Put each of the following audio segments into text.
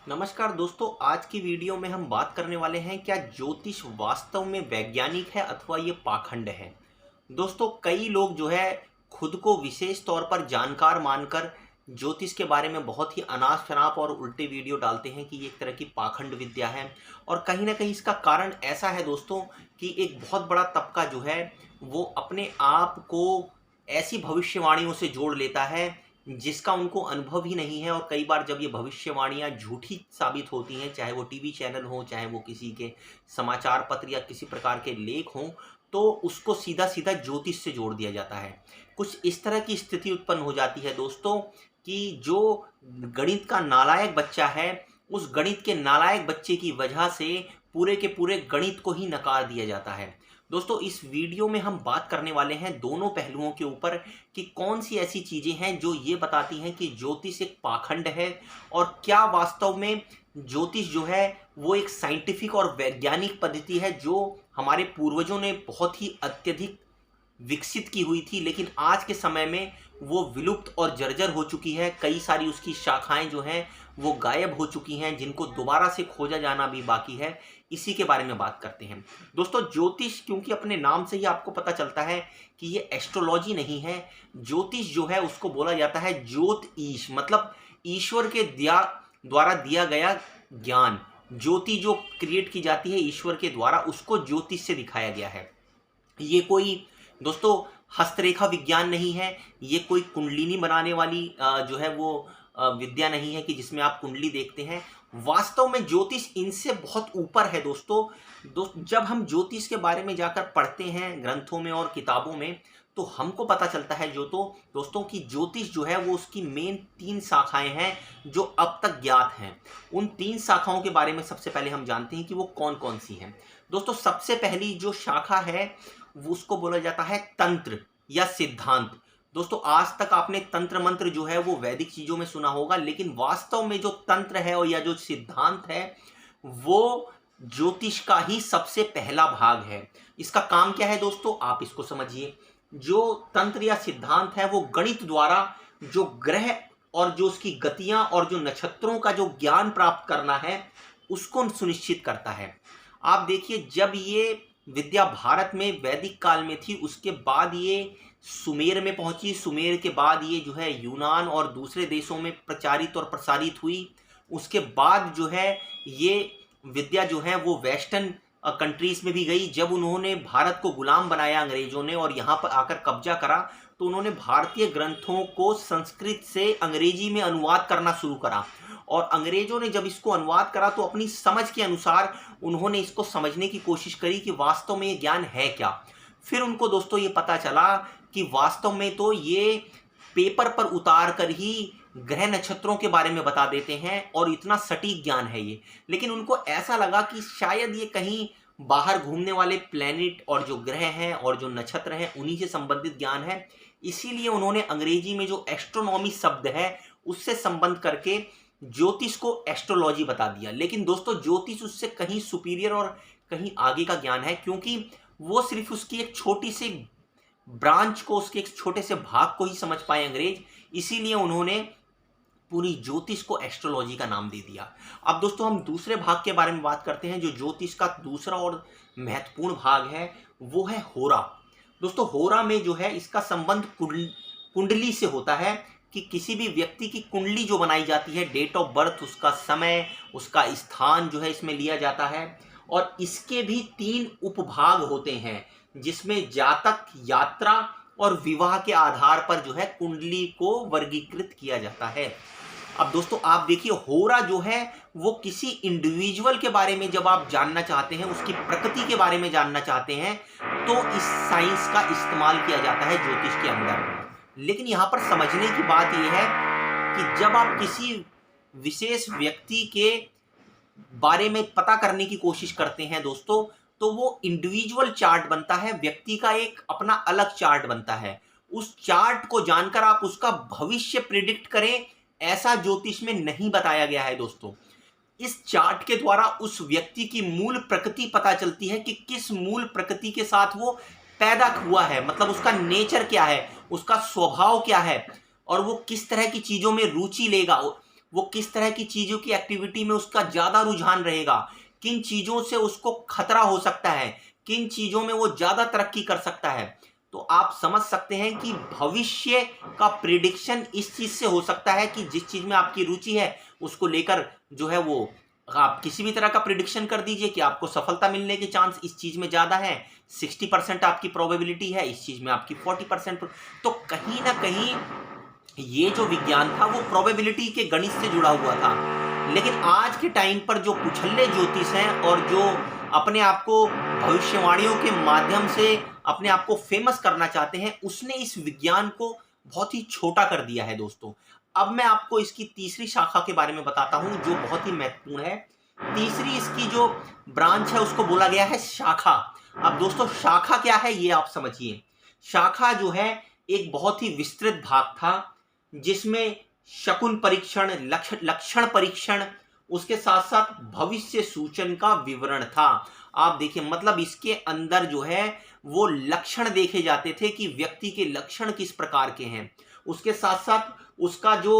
नमस्कार दोस्तों, आज की वीडियो में हम बात करने वाले हैं क्या ज्योतिष वास्तव में वैज्ञानिक है अथवा ये पाखंड है। दोस्तों, कई लोग जो है खुद को विशेष तौर पर जानकार मानकर ज्योतिष के बारे में बहुत ही अनाप शनाप और उल्टे वीडियो डालते हैं कि ये एक तरह की पाखंड विद्या है। और कहीं ना कहीं इसका कारण ऐसा है दोस्तों कि एक बहुत बड़ा तबका जो है वो अपने आप को ऐसी भविष्यवाणियों से जोड़ लेता है जिसका उनको अनुभव ही नहीं है। और कई बार जब ये भविष्यवाणियां झूठी साबित होती हैं, चाहे वो टीवी चैनल हो, चाहे वो किसी के समाचार पत्र या किसी प्रकार के लेख हों, तो उसको सीधा सीधा ज्योतिष से जोड़ दिया जाता है। कुछ इस तरह की स्थिति उत्पन्न हो जाती है दोस्तों कि जो गणित का नालायक बच्चा है, उस गणित के नालायक बच्चे की वजह से पूरे के पूरे गणित को ही नकार दिया जाता है। दोस्तों, इस वीडियो में हम बात करने वाले हैं दोनों पहलुओं के ऊपर कि कौन सी ऐसी चीजें हैं जो ये बताती हैं कि ज्योतिष एक पाखंड है और क्या वास्तव में ज्योतिष जो है वो एक साइंटिफिक और वैज्ञानिक पद्धति है जो हमारे पूर्वजों ने बहुत ही अत्यधिक विकसित की हुई थी, लेकिन आज के समय में वो विलुप्त और जर्जर हो चुकी है। कई सारी उसकी शाखाएं जो हैं वो गायब हो चुकी हैं, जिनको दोबारा से खोजा जाना भी बाकी है। इसी के बारे में बात करते हैं दोस्तों। ज्योतिष, क्योंकि अपने नाम से ही आपको पता चलता है कि ये एस्ट्रोलॉजी नहीं है। ज्योतिष जो है उसको बोला जाता है ज्योत ईश, मतलब ईश्वर के द्वारा दिया गया ज्ञान। ज्योति जो क्रिएट की जाती है ईश्वर के द्वारा, उसको ज्योतिष से दिखाया गया है। ये कोई दोस्तों हस्तरेखा विज्ञान नहीं है, ये कोई कुंडलिनी बनाने वाली जो है वो विद्या नहीं है कि जिसमें आप कुंडली देखते हैं। वास्तव में ज्योतिष इनसे बहुत ऊपर है दोस्तों। जब हम ज्योतिष के बारे में जाकर पढ़ते हैं ग्रंथों में और किताबों में, तो हमको पता चलता है जो तो दोस्तों कि ज्योतिष जो है वो उसकी मेन 3 शाखाएं हैं जो अब तक ज्ञात हैं। उन 3 शाखाओं के बारे में सबसे पहले हम जानते हैं कि वो कौन कौन सी हैं। दोस्तों, सबसे पहली जो शाखा है वो उसको बोला जाता है तंत्र या सिद्धांत। दोस्तों, आज तक आपने तंत्र मंत्र जो है वो वैदिक चीजों में सुना होगा, लेकिन वास्तव में जो तंत्र है और या जो सिद्धांत है वो ज्योतिष का ही सबसे पहला भाग है। इसका काम क्या है दोस्तों, आप इसको समझिए। जो तंत्र या सिद्धांत है वो गणित द्वारा जो ग्रह और जो उसकी गतियां और जो नक्षत्रों का जो ज्ञान प्राप्त करना है उसको सुनिश्चित करता है। आप देखिए, जब ये विद्या भारत में वैदिक काल में थी, उसके बाद ये सुमेर में पहुंची। सुमेर के बाद ये जो है यूनान और दूसरे देशों में प्रचारित और प्रसारित हुई। उसके बाद जो है ये विद्या जो है वो वेस्टर्न कंट्रीज में भी गई। जब उन्होंने भारत को गुलाम बनाया अंग्रेजों ने और यहाँ पर आकर कब्जा करा, तो उन्होंने भारतीय ग्रंथों को संस्कृत से अंग्रेजी में अनुवाद करना शुरू करा। और अंग्रेजों ने जब इसको अनुवाद करा तो अपनी समझ के अनुसार उन्होंने इसको समझने की कोशिश करी कि वास्तव में ये ज्ञान है क्या। फिर उनको दोस्तों ये पता चला कि वास्तव में तो ये पेपर पर उतार कर ही ग्रह नक्षत्रों के बारे में बता देते हैं और इतना सटीक ज्ञान है ये। लेकिन उनको ऐसा लगा कि शायद ये कहीं बाहर घूमने वाले प्लैनेट और जो ग्रह हैं और जो नक्षत्र हैं उन्हीं से संबंधित ज्ञान है। इसीलिए उन्होंने अंग्रेजी में जो एस्ट्रोनॉमी शब्द है उससे संबंध करके ज्योतिष को एस्ट्रोलॉजी बता दिया। लेकिन दोस्तों, ज्योतिष उससे कहीं सुपीरियर और कहीं आगे का ज्ञान है, क्योंकि वो सिर्फ उसकी एक छोटी सी ब्रांच को, उसके एक छोटे से भाग को ही समझ पाए अंग्रेज। इसीलिए उन्होंने पूरी ज्योतिष को एस्ट्रोलॉजी का नाम दे दिया। अब दोस्तों, हम दूसरे भाग के बारे में बात करते हैं। जो ज्योतिष का दूसरा और महत्वपूर्ण भाग है वो है होरा। दोस्तों, होरा में जो है इसका संबंध कुंडली से होता है कि किसी भी व्यक्ति की कुंडली जो बनाई जाती है, डेट ऑफ बर्थ, उसका समय, उसका स्थान जो है इसमें लिया जाता है। और इसके भी 3 उपभाग होते हैं जिसमें जातक, यात्रा और विवाह के आधार पर जो है कुंडली को वर्गीकृत किया जाता है। अब दोस्तों, आप देखिए, होरा जो है वो किसी इंडिविजुअल के बारे में जब आप जानना चाहते हैं, उसकी प्रकृति के बारे में जानना चाहते हैं, तो इस साइंस का इस्तेमाल किया जाता है ज्योतिष के अंदर। लेकिन यहां पर समझने की बात यह है कि जब आप किसी विशेष व्यक्ति के बारे में पता करने की कोशिश करते हैं दोस्तों, तो वो इंडिविजुअल चार्ट बनता है, व्यक्ति का एक अपना अलग चार्ट बनता है। उस चार्ट को जानकर आप उसका भविष्य प्रिडिक्ट करें, ऐसा ज्योतिष में नहीं बताया गया है दोस्तों। इस चार्ट के द्वारा उस व्यक्ति की मूल प्रकृति पता चलती है कि किस मूल प्रकृति के साथ वो पैदा हुआ है, मतलब उसका नेचर क्या है, उसका स्वभाव क्या है और वो किस तरह की चीजों में रुचि लेगा। वो किस तरह की चीज़ों की एक्टिविटी में उसका ज़्यादा रुझान रहेगा, किन चीज़ों से उसको खतरा हो सकता है, किन चीज़ों में वो ज़्यादा तरक्की कर सकता है। तो आप समझ सकते हैं कि भविष्य का प्रिडिक्शन इस चीज़ से हो सकता है कि जिस चीज़ में आपकी रुचि है उसको लेकर जो है वो आप किसी भी तरह का प्रिडिक्शन कर दीजिए कि आपको सफलता मिलने के चांस इस चीज़ में ज़्यादा है, 60% आपकी प्रोबेबिलिटी है, इस चीज़ में आपकी 40%। तो कहीं ना कहीं ये जो विज्ञान था वो प्रोबेबिलिटी के गणित से जुड़ा हुआ था। लेकिन आज के टाइम पर जो कुछल्ले ज्योतिष हैं और जो अपने आप को भविष्यवाणियों के माध्यम से अपने आप को फेमस करना चाहते हैं, उसने इस विज्ञान को बहुत ही छोटा कर दिया है दोस्तों। अब मैं आपको इसकी तीसरी शाखा के बारे में बताता हूं जो बहुत ही महत्वपूर्ण है। तीसरी इसकी जो ब्रांच है उसको बोला गया है शाखा। अब दोस्तों शाखा क्या है ये आप समझिए। शाखा जो है एक बहुत ही विस्तृत भाग था जिसमें शकुन परीक्षण, लक्षण परीक्षण, उसके साथ साथ भविष्य सूचन का विवरण था। आप देखिए मतलब इसके अंदर जो है वो लक्षण देखे जाते थे कि व्यक्ति के लक्षण किस प्रकार के हैं, उसके साथ साथ उसका जो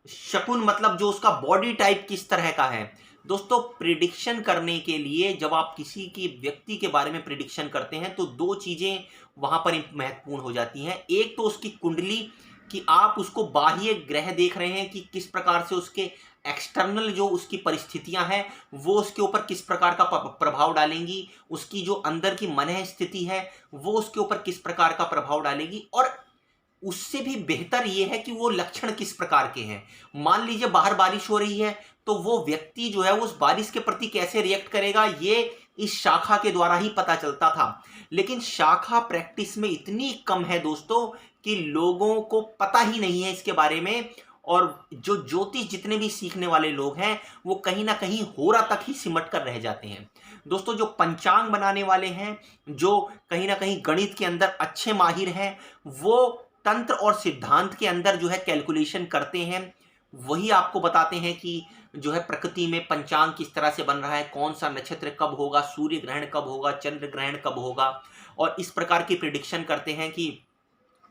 शकुन मतलब जो उसका बॉडी टाइप किस तरह का है। दोस्तों प्रिडिक्शन करने के लिए जब आप किसी की व्यक्ति के बारे में प्रिडिक्शन करते हैं तो दो चीजें वहां पर महत्वपूर्ण हो जाती हैं। एक तो उसकी कुंडली कि आप उसको बाह्य ग्रह देख रहे हैं कि किस प्रकार से उसके एक्सटर्नल जो उसकी परिस्थितियां हैं वो उसके ऊपर किस प्रकार का प्रभाव डालेंगी, उसकी जो अंदर की मन स्थिति है वो उसके ऊपर किस प्रकार का प्रभाव डालेगी, और उससे भी बेहतर यह है कि वो लक्षण किस प्रकार के हैं। मान लीजिए बाहर बारिश हो रही है तो वो व्यक्ति जो है उस बारिश के प्रति कैसे रिएक्ट करेगा ये इस शाखा के द्वारा ही पता चलता था। लेकिन शाखा प्रैक्टिस में इतनी कम है दोस्तों कि लोगों को पता ही नहीं है इसके बारे में, और जो ज्योतिष जितने भी सीखने वाले लोग हैं वो कहीं ना कहीं होरा तक ही सिमट कर रह जाते हैं। दोस्तों जो पंचांग बनाने वाले हैं, जो कहीं ना कहीं गणित के अंदर अच्छे माहिर हैं, वो तंत्र और सिद्धांत के अंदर जो है कैलकुलेशन करते हैं, वही आपको बताते हैं कि जो है प्रकृति में पंचांग किस तरह से बन रहा है, कौन सा नक्षत्र कब होगा, सूर्य ग्रहण कब होगा, चंद्र ग्रहण कब होगा, और इस प्रकार की प्रिडिक्शन करते हैं कि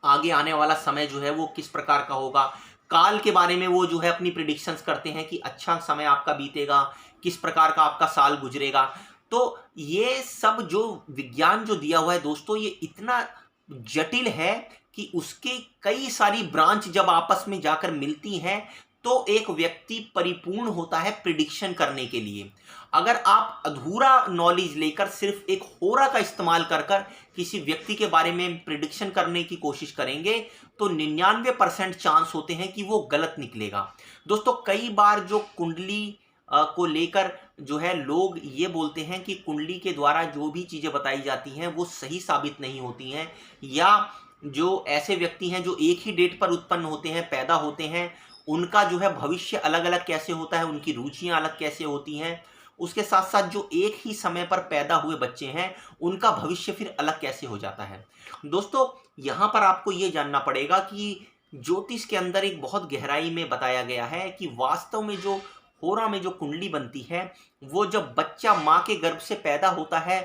आगे आने वाला समय जो है वो किस प्रकार का होगा। काल के बारे में वो जो है अपनी प्रिडिक्शंस करते हैं कि अच्छा समय आपका बीतेगा, किस प्रकार का आपका साल गुजरेगा। तो ये सब जो विज्ञान जो दिया हुआ है दोस्तों ये इतना जटिल है कि उसके कई सारी ब्रांच जब आपस में जाकर मिलती हैं तो एक व्यक्ति परिपूर्ण होता है प्रिडिक्शन करने के लिए। अगर आप अधूरा नॉलेज लेकर सिर्फ एक होरा का इस्तेमाल कर कर किसी व्यक्ति के बारे में प्रिडिक्शन करने की कोशिश करेंगे तो 99% चांस होते हैं कि वो गलत निकलेगा। दोस्तों कई बार जो कुंडली को लेकर जो है लोग ये बोलते हैं कि कुंडली के द्वारा जो भी चीज़ें बताई जाती हैं वो सही साबित नहीं होती हैं, या जो ऐसे व्यक्ति हैं जो एक ही डेट पर उत्पन्न होते हैं, पैदा होते हैं, उनका जो है भविष्य अलग अलग कैसे होता है, उनकी रुचियां अलग कैसे होती हैं, उसके साथ साथ जो एक ही समय पर पैदा हुए बच्चे हैं उनका भविष्य फिर अलग कैसे हो जाता है। दोस्तों यहाँ पर आपको ये जानना पड़ेगा कि ज्योतिष के अंदर एक बहुत गहराई में बताया गया है कि वास्तव में जो होरा में जो कुंडली बनती है वो जब बच्चा माँ के गर्भ से पैदा होता है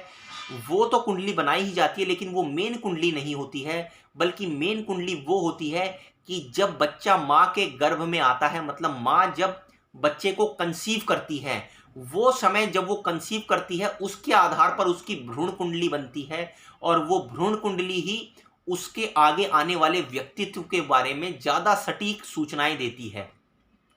वो तो कुंडली बनाई ही जाती है, लेकिन वो मेन कुंडली नहीं होती है, बल्कि मेन कुंडली वो होती है कि जब बच्चा माँ के गर्भ में आता है, मतलब माँ जब बच्चे को कंसीव करती है, वो समय जब वो कंसीव करती है उसके आधार पर उसकी भ्रूण कुंडली बनती है, और वो भ्रूण कुंडली ही उसके आगे आने वाले व्यक्तित्व के बारे में ज़्यादा सटीक सूचनाएं देती है।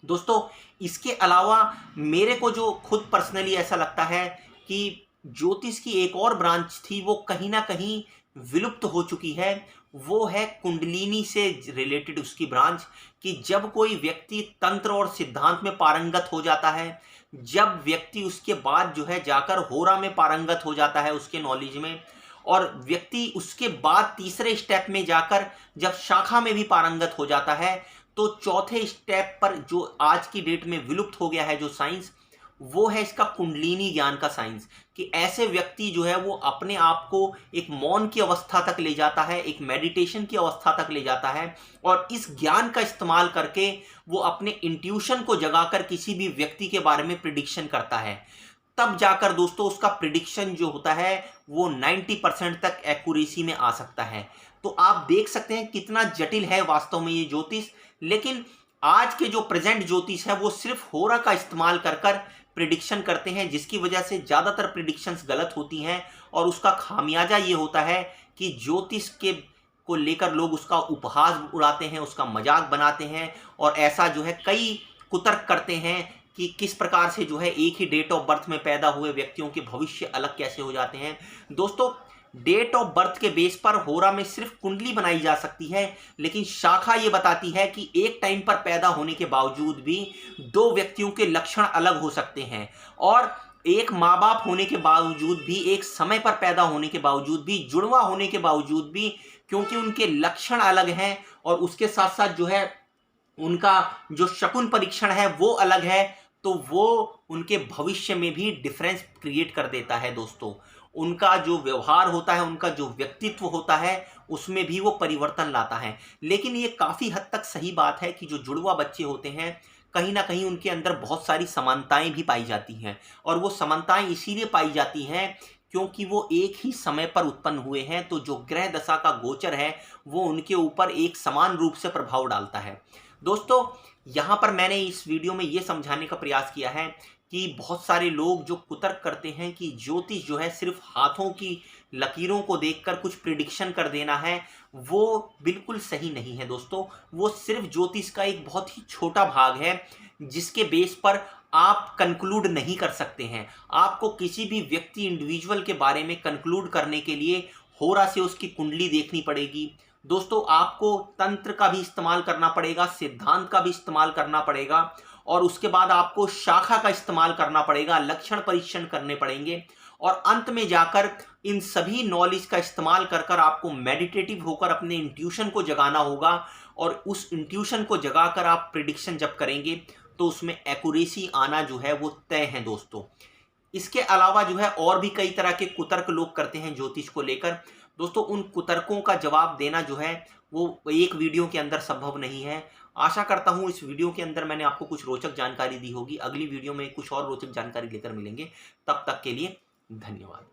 दोस्तों इसके अलावा मेरे को जो खुद पर्सनली ऐसा लगता है कि ज्योतिष की एक और ब्रांच थी वो कहीं ना कहीं विलुप्त हो चुकी है, वो है कुंडलिनी से रिलेटेड उसकी ब्रांच। कि जब कोई व्यक्ति तंत्र और सिद्धांत में पारंगत हो जाता है, जब व्यक्ति उसके बाद जो है जाकर होरा में पारंगत हो जाता है उसके नॉलेज में, और व्यक्ति उसके बाद तीसरे स्टेप में जाकर जब शाखा में भी पारंगत हो जाता है, तो चौथे स्टेप पर जो आज की डेट में विलुप्त हो गया है जो साइंस, वो है इसका कुंडलिनी ज्ञान का साइंस। कि ऐसे व्यक्ति जो है वो अपने आप को एक मौन की अवस्था तक ले जाता है, एक मेडिटेशन की अवस्था तक ले जाता है, और इस ज्ञान का इस्तेमाल करके वो अपने इंट्यूशन को जगाकर किसी भी व्यक्ति के बारे में प्रिडिक्शन करता है। तब जाकर दोस्तों उसका प्रिडिक्शन जो होता है वो 90% तक एक्यूरेसी में आ सकता है। तो आप देख सकते हैं कितना जटिल है वास्तव में ये ज्योतिष। लेकिन आज के जो प्रेजेंट ज्योतिष है वो सिर्फ होरा का इस्तेमाल कर कर प्रिडिक्शन करते हैं, जिसकी वजह से ज़्यादातर प्रिडिक्शंस गलत होती हैं और उसका खामियाजा ये होता है कि ज्योतिष के को लेकर लोग उसका उपहास उड़ाते हैं, उसका मजाक बनाते हैं और ऐसा जो है कई कुतर्क करते हैं कि किस प्रकार से जो है एक ही डेट ऑफ बर्थ में पैदा हुए व्यक्तियों के भविष्य अलग कैसे हो जाते हैं। दोस्तों, डेट ऑफ बर्थ के बेस पर होरा में सिर्फ कुंडली बनाई जा सकती है, लेकिन शाखा ये बताती है कि एक टाइम पर पैदा होने के बावजूद भी दो व्यक्तियों के लक्षण अलग हो सकते हैं और एक माँ बाप होने के बावजूद भी, एक समय पर पैदा होने के बावजूद भी, जुड़वा होने के बावजूद भी, क्योंकि उनके लक्षण अलग हैं और उसके साथ साथ जो है उनका जो शकुन परीक्षण है वो अलग है, तो वो उनके भविष्य में भी डिफरेंस क्रिएट कर देता है। दोस्तों, उनका जो व्यवहार होता है, उनका जो व्यक्तित्व होता है, उसमें भी वो परिवर्तन लाता है। लेकिन ये काफ़ी हद तक सही बात है कि जो जुड़वा बच्चे होते हैं कहीं ना कहीं उनके अंदर बहुत सारी समानताएं भी पाई जाती हैं और वो समानताएं इसीलिए पाई जाती हैं क्योंकि वो एक ही समय पर उत्पन्न हुए हैं, तो जो ग्रह दशा का गोचर है वो उनके ऊपर एक समान रूप से प्रभाव डालता है। दोस्तों, यहाँ पर मैंने इस वीडियो में ये समझाने का प्रयास किया है कि बहुत सारे लोग जो कुतर्क करते हैं कि ज्योतिष जो है सिर्फ हाथों की लकीरों को देखकर कुछ प्रिडिक्शन कर देना है, वो बिल्कुल सही नहीं है। दोस्तों, वो सिर्फ ज्योतिष का एक बहुत ही छोटा भाग है जिसके बेस पर आप कंक्लूड नहीं कर सकते हैं। आपको किसी भी व्यक्ति इंडिविजुअल के बारे में कंक्लूड करने के लिए होरा से उसकी कुंडली देखनी पड़ेगी। दोस्तों, आपको तंत्र का भी इस्तेमाल करना पड़ेगा, सिद्धांत का भी इस्तेमाल करना पड़ेगा और उसके बाद आपको शाखा का इस्तेमाल करना पड़ेगा, लक्षण परीक्षण करने पड़ेंगे और अंत में जाकर इन सभी नॉलेज का इस्तेमाल कर कर आपको मेडिटेटिव होकर अपने इंट्यूशन को जगाना होगा और उस इंट्यूशन को जगाकर आप प्रिडिक्शन जब करेंगे तो उसमें एक्यूरेसी आना जो है वो तय है। दोस्तों, इसके अलावा जो है और भी कई तरह के कुतर्क लोग करते हैं ज्योतिष को लेकर। दोस्तों, उन कुतर्कों का जवाब देना जो है वो एक वीडियो के अंदर संभव नहीं है। आशा करता हूँ इस वीडियो के अंदर मैंने आपको कुछ रोचक जानकारी दी होगी। अगली वीडियो में कुछ और रोचक जानकारी लेकर मिलेंगे। तब तक के लिए धन्यवाद।